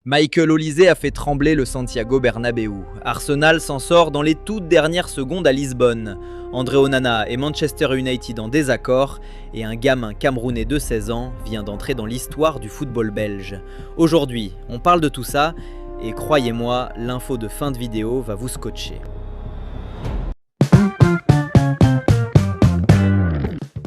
Michael Olise a fait trembler le Santiago Bernabéu. Arsenal s'en sort dans les toutes dernières secondes à Lisbonne. André Onana et Manchester United en désaccord et un gamin camerounais de 16 ans vient d'entrer dans l'histoire du football belge. Aujourd'hui, on parle de tout ça et croyez-moi, l'info de fin de vidéo va vous scotcher.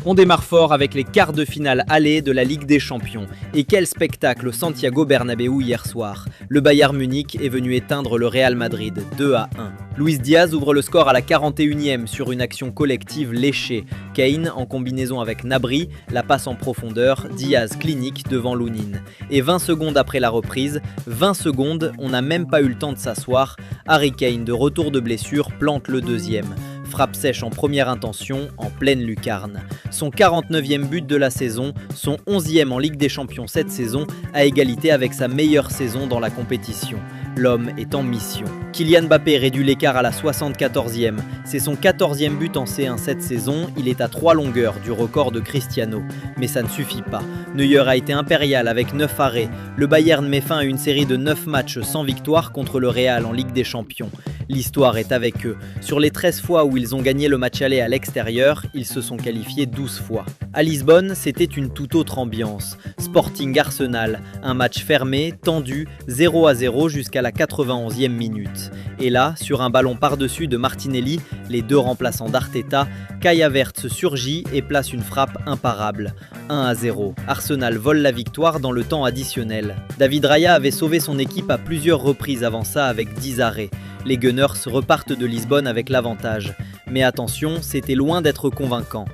On démarre fort avec les quarts de finale aller de la Ligue des Champions. Et quel spectacle au Santiago Bernabéu hier soir. Le Bayern Munich est venu éteindre le Real Madrid 2-1. Luis Diaz ouvre le score à la 41e sur une action collective léchée. Kane en combinaison avec Gnabry, la passe en profondeur, Diaz clinique devant Lunin. Et 20 secondes après la reprise, 20 secondes, on n'a même pas eu le temps de s'asseoir. Harry Kane de retour de blessure plante le deuxième. Frappe sèche en première intention, en pleine lucarne. Son 49e but de la saison, son 11e en Ligue des Champions cette saison, à égalité avec sa meilleure saison dans la compétition. L'homme est en mission. Kylian Mbappé réduit l'écart à la 74e. C'est son 14e but en C1 cette saison, il est à 3 longueurs du record de Cristiano. Mais ça ne suffit pas. Neuer a été impérial avec 9 arrêts. Le Bayern met fin à une série de 9 matchs sans victoire contre le Real en Ligue des Champions. L'histoire est avec eux. Sur les 13 fois où ils ont gagné le match aller à l'extérieur, ils se sont qualifiés 12 fois. À Lisbonne, c'était une toute autre ambiance. Sporting Arsenal, un match fermé, tendu, 0-0 jusqu'à la 91e minute. Et là, sur un ballon par-dessus de Martinelli, les deux remplaçants d'Arteta, Kai Havertz surgit et place une frappe imparable. 1-0. Arsenal vole la victoire dans le temps additionnel. David Raya avait sauvé son équipe à plusieurs reprises avant ça avec 10 arrêts. Les Gunners repartent de Lisbonne avec l'avantage. Mais attention, c'était loin d'être convaincant.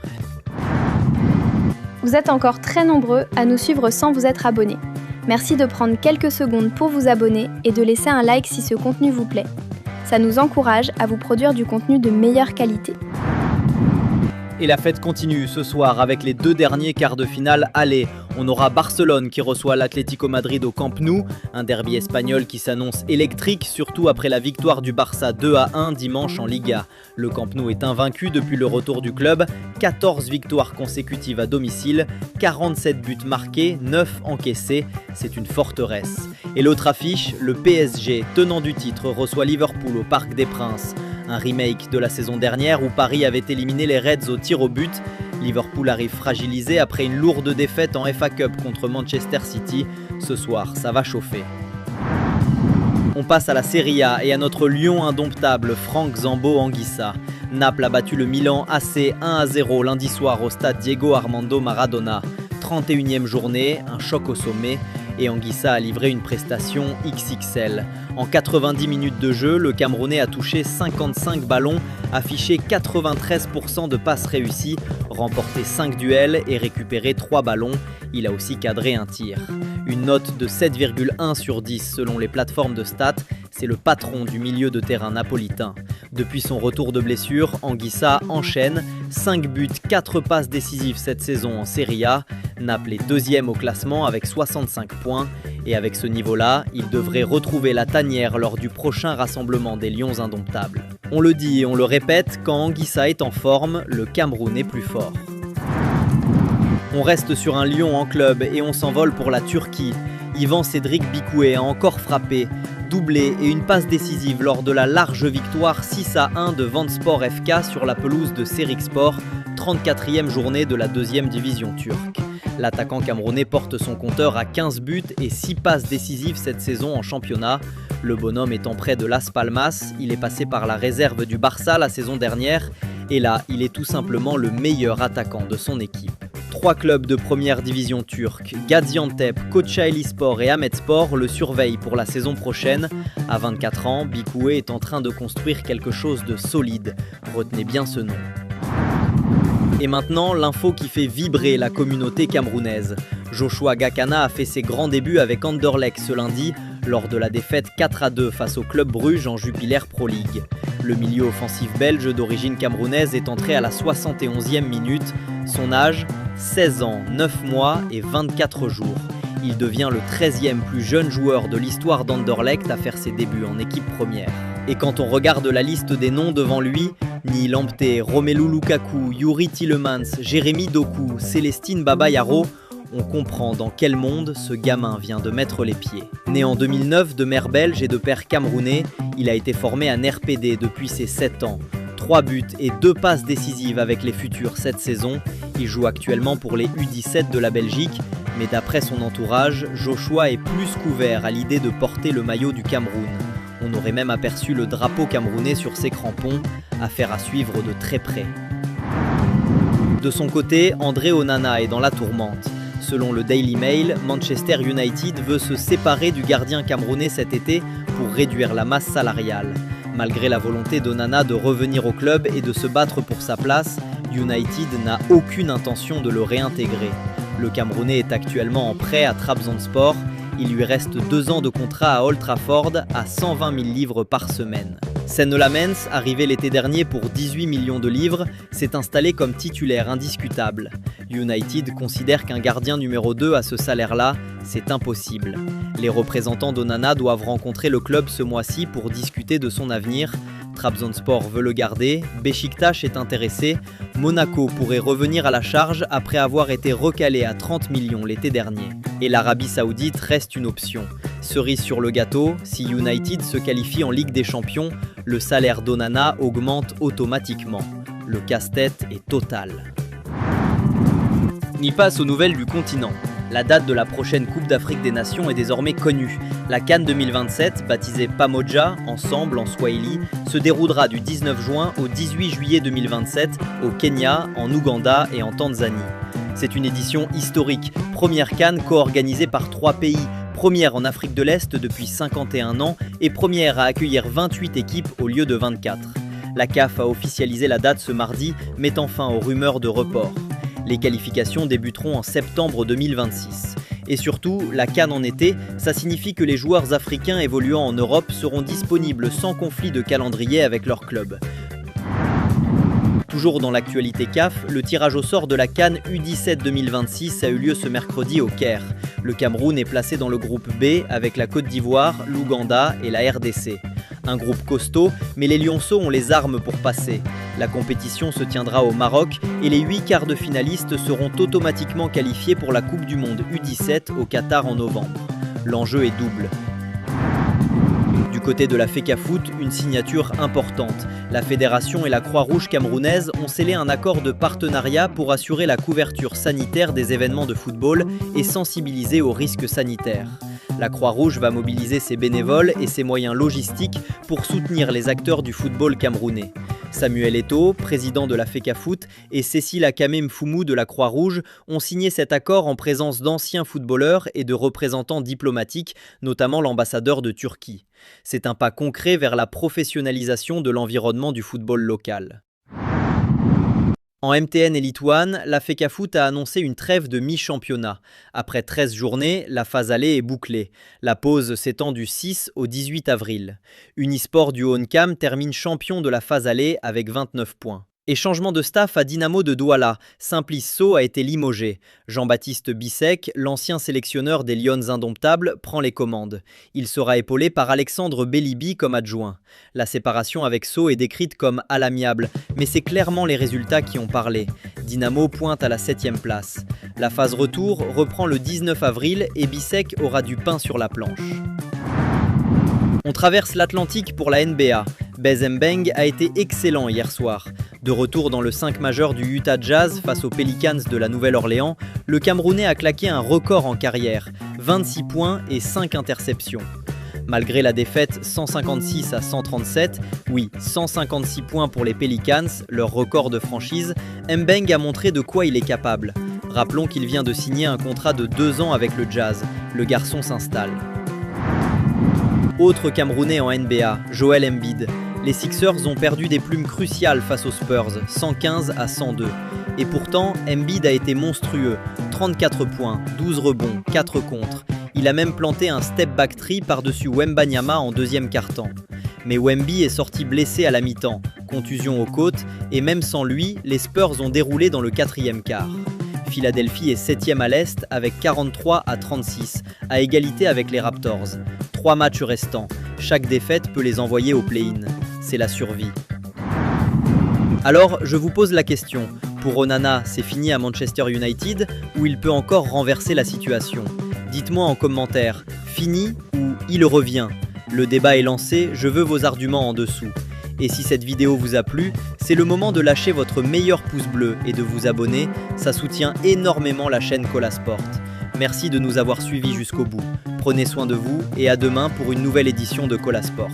Vous êtes encore très nombreux à nous suivre sans vous être abonnés. Merci de prendre quelques secondes pour vous abonner et de laisser un like si ce contenu vous plaît. Ça nous encourage à vous produire du contenu de meilleure qualité. Et la fête continue ce soir avec les deux derniers quarts de finale aller. On aura Barcelone qui reçoit l'Atlético Madrid au Camp Nou, un derby espagnol qui s'annonce électrique, surtout après la victoire du Barça 2-1 dimanche en Liga. Le Camp Nou est invaincu depuis le retour du club, 14 victoires consécutives à domicile, 47 buts marqués, 9 encaissés, c'est une forteresse. Et l'autre affiche, le PSG, tenant du titre, reçoit Liverpool au Parc des Princes. Un remake de la saison dernière où Paris avait éliminé les Reds au tir au but. Liverpool arrive fragilisé après une lourde défaite en FA Cup contre Manchester City. Ce soir, ça va chauffer. On passe à la Serie A et à notre lion indomptable, Franck Zambo Anguissa. Naples a battu le Milan AC 1-0 lundi soir au stade Diego Armando Maradona. 31e journée, un choc au sommet. Et Anguissa a livré une prestation XXL. En 90 minutes de jeu, le Camerounais a touché 55 ballons, affiché 93% de passes réussies, remporté 5 duels et récupéré 3 ballons. Il a aussi cadré un tir. Une note de 7,1 sur 10 selon les plateformes de stats, c'est le patron du milieu de terrain napolitain. Depuis son retour de blessure, Anguissa enchaîne 5 buts, 4 passes décisives cette saison en Serie A. Naples est deuxième au classement avec 65 points. Et avec ce niveau-là, il devrait retrouver la tanière lors du prochain rassemblement des Lions indomptables. On le dit et on le répète, quand Anguissa est en forme, le Cameroun est plus fort. On reste sur un lion en club et on s'envole pour la Turquie. Yvan Cédric Bikoué a encore frappé, doublé et une passe décisive lors de la large victoire 6-1 de Vanspor FK sur la pelouse de Serik-Spor, 34e journée de la deuxième division turque. L'attaquant camerounais porte son compteur à 15 buts et 6 passes décisives cette saison en championnat. Le bonhomme étant près de Las Palmas, il est passé par la réserve du Barça la saison dernière et là, il est tout simplement le meilleur attaquant de son équipe. 3 clubs de première division turque, Gaziantep, Kocaelispor et Ahmetspor, le surveillent pour la saison prochaine. À 24 ans, Bikoué est en train de construire quelque chose de solide. Retenez bien ce nom. Et maintenant, l'info qui fait vibrer la communauté camerounaise. Joshua Gakana a fait ses grands débuts avec Anderlecht ce lundi, lors de la défaite 4-2 face au club Bruges en Jupiler Pro League. Le milieu offensif belge d'origine camerounaise est entré à la 71e minute. Son âge, 16 ans, 9 mois et 24 jours. Il devient le 13e plus jeune joueur de l'histoire d'Anderlecht à faire ses débuts en équipe première. Et quand on regarde la liste des noms devant lui, Ni Lamptey, Romelu Lukaku, Youri Tielemans, Jérémy Doku, Célestine Babayaro, On comprend dans quel monde ce gamin vient de mettre les pieds. Né en 2009 de mère belge et de père camerounais, il a été formé à RPD depuis ses 7 ans. 3 buts et 2 passes décisives avec les futurs cette saison. Il joue actuellement pour les U17 de la Belgique, mais d'après son entourage, Joshua est plus qu'ouvert à l'idée de porter le maillot du Cameroun. On aurait même aperçu le drapeau camerounais sur ses crampons, affaire à suivre de très près. De son côté, André Onana est dans la tourmente. Selon le Daily Mail, Manchester United veut se séparer du gardien camerounais cet été pour réduire la masse salariale. Malgré la volonté d'Onana de revenir au club et de se battre pour sa place, United n'a aucune intention de le réintégrer. Le Camerounais est actuellement en prêt à Trabzonspor. Il lui reste 2 ans de contrat à Old Trafford à 120 000 livres par semaine. Senne Lammens, arrivé l'été dernier pour 18 millions de livres, s'est installé comme titulaire indiscutable. United considère qu'un gardien numéro 2 à ce salaire-là, c'est impossible. Les représentants d'Onana doivent rencontrer le club ce mois-ci pour discuter de son avenir. Trabzonspor veut le garder, Beşiktaş est intéressé, Monaco pourrait revenir à la charge après avoir été recalé à 30 millions l'été dernier. Et l'Arabie Saoudite reste une option. Cerise sur le gâteau, si United se qualifie en Ligue des Champions, le salaire d'Onana augmente automatiquement. Le casse-tête est total. On y passe aux nouvelles du continent. La date de la prochaine Coupe d'Afrique des Nations est désormais connue. La CAN 2027, baptisée Pamoja, ensemble en Swahili, se déroulera du 19 juin au 18 juillet 2027 au Kenya, en Ouganda et en Tanzanie. C'est une édition historique, première CAN co-organisée par 3 pays, première en Afrique de l'Est depuis 51 ans et première à accueillir 28 équipes au lieu de 24. La CAF a officialisé la date ce mardi, mettant fin aux rumeurs de report. Les qualifications débuteront en septembre 2026. Et surtout, la CAN en été, ça signifie que les joueurs africains évoluant en Europe seront disponibles sans conflit de calendrier avec leur club. Toujours dans l'actualité CAF, le tirage au sort de la CAN U17 2026 a eu lieu ce mercredi au Caire. Le Cameroun est placé dans le groupe B avec la Côte d'Ivoire, l'Ouganda et la RDC. Un groupe costaud, mais les Lionceaux ont les armes pour passer. La compétition se tiendra au Maroc et les 8 quarts de finalistes seront automatiquement qualifiés pour la Coupe du Monde U17 au Qatar en novembre. L'enjeu est double. Du côté de la FECAFOOT, une signature importante. La fédération et la Croix-Rouge camerounaise ont scellé un accord de partenariat pour assurer la couverture sanitaire des événements de football et sensibiliser aux risques sanitaires. La Croix-Rouge va mobiliser ses bénévoles et ses moyens logistiques pour soutenir les acteurs du football camerounais. Samuel Eto'o, président de la FECAFOOT, et Cécile Akame-Mfumu de la Croix-Rouge ont signé cet accord en présence d'anciens footballeurs et de représentants diplomatiques, notamment l'ambassadeur de Turquie. C'est un pas concret vers la professionnalisation de l'environnement du football local. En MTN et Lituane, la FECAFOOT a annoncé une trêve de mi-championnat. Après 13 journées, la phase aller est bouclée. La pause s'étend du 6 au 18 avril. Unisport du Honcam termine champion de la phase aller avec 29 points. Et changement de staff à Dynamo de Douala, Simplice Sow a été limogé. Jean-Baptiste Bissek, l'ancien sélectionneur des Lions Indomptables, prend les commandes. Il sera épaulé par Alexandre Bélibi comme adjoint. La séparation avec Sow est décrite comme à l'amiable, mais c'est clairement les résultats qui ont parlé. Dynamo pointe à la 7e place. La phase retour reprend le 19 avril et Bissek aura du pain sur la planche. On traverse l'Atlantique pour la NBA. Bez Mbeng a été excellent hier soir. De retour dans le 5 majeur du Utah Jazz face aux Pelicans de la Nouvelle-Orléans, le Camerounais a claqué un record en carrière, 26 points et 5 interceptions. Malgré la défaite 156 à 137, oui, 156 points pour les Pelicans, leur record de franchise, Mbeng a montré de quoi il est capable. Rappelons qu'il vient de signer un contrat de 2 ans avec le Jazz. Le garçon s'installe. Autre Camerounais en NBA, Joel Embiid. Les Sixers ont perdu des plumes cruciales face aux Spurs, 115 à 102. Et pourtant, Embiid a été monstrueux, 34 points, 12 rebonds, 4 contres. Il a même planté un step-back three par-dessus Wembanyama en deuxième quart-temps. Mais Wemby est sorti blessé à la mi-temps, contusion aux côtes, et même sans lui, les Spurs ont déroulé dans le 4e quart. Philadelphie est 7e à l'Est avec 43 à 36, à égalité avec les Raptors. 3 matchs restants, chaque défaite peut les envoyer au play-in. C'est la survie. Alors, je vous pose la question, Pour Onana, c'est fini à Manchester United ou il peut encore renverser la situation? Dites-moi en commentaire, fini ou il revient? Le débat est lancé, je veux vos arguments en dessous. Et si cette vidéo vous a plu, c'est le moment de lâcher votre meilleur pouce bleu et de vous abonner, ça soutient énormément la chaîne Cola Sport. Merci de nous avoir suivis jusqu'au bout. Prenez soin de vous et à demain pour une nouvelle édition de Cola Sport.